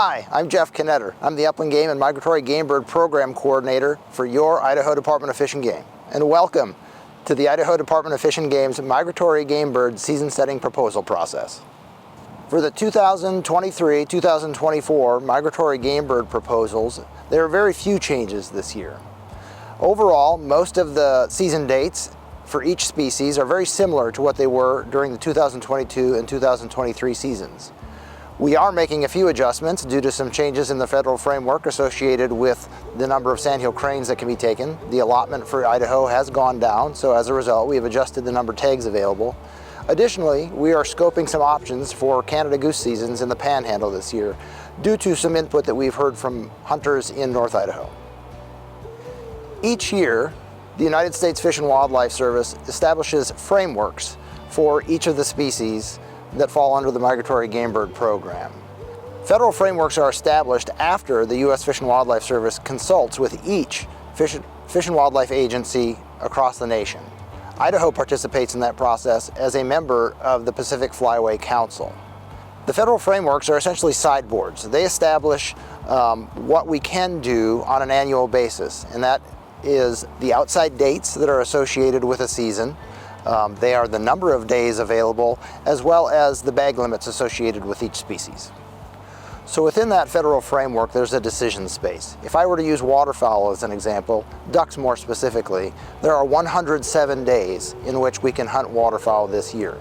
Hi, I'm Jeff Knetter. I'm the Upland Game and Migratory Game Bird Program Coordinator for your Idaho Department of Fish and Game. And welcome to the Idaho Department of Fish and Game's Migratory Game Bird Season Setting Proposal Process. For the 2023-2024 Migratory Game Bird proposals, there are very few changes this year. Overall, most of the season dates for each species are very similar to what they were during the 2022 and 2023 seasons. We are making a few adjustments due to some changes in the federal framework associated with the number of sandhill cranes that can be taken. The allotment for Idaho has gone down, so as a result we have adjusted the number of tags available. Additionally, we are scoping some options for Canada goose seasons in the Panhandle this year due to some input that we've heard from hunters in North Idaho. Each year, the United States Fish and Wildlife Service establishes frameworks for each of the species that fall under the Migratory Game Bird Program. Federal frameworks are established after the U.S. Fish and Wildlife Service consults with each fish and wildlife agency across the nation. Idaho participates in that process as a member of the Pacific Flyway Council. The federal frameworks are essentially sideboards. They establish what we can do on an annual basis, and that is the outside dates that are associated with a season. They are the number of days available, as well as the bag limits associated with each species. So within that federal framework, there's a decision space. If I were to use waterfowl as an example, ducks more specifically, there are 107 days in which we can hunt waterfowl this year.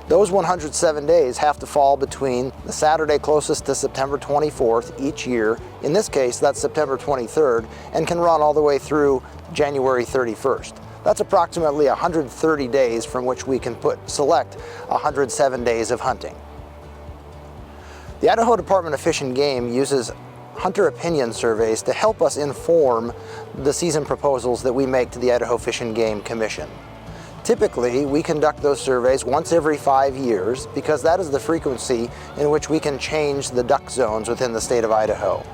Those 107 days have to fall between the Saturday closest to September 24th each year. In this case, that's September 23rd, and can run all the way through January 31st. That's approximately 130 days from which we can select 107 days of hunting. The Idaho Department of Fish and Game uses hunter opinion surveys to help us inform the season proposals that we make to the Idaho Fish and Game Commission. Typically, we conduct those surveys once every 5 years because that is the frequency in which we can change the duck zones within the state of Idaho.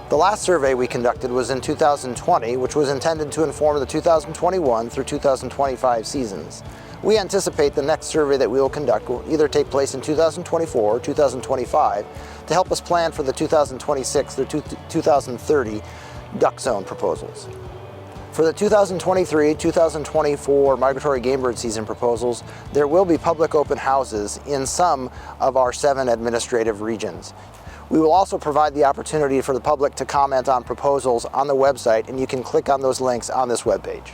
The last survey we conducted was in 2020, which was intended to inform the 2021 through 2025 seasons. We anticipate the next survey that we will conduct will either take place in 2024 or 2025 to help us plan for the 2026 through 2030 duck zone proposals. For the 2023-2024 Migratory Game Bird season proposals, there will be public open houses in some of our 7 administrative regions. We will also provide the opportunity for the public to comment on proposals on the website, and you can click on those links on this webpage.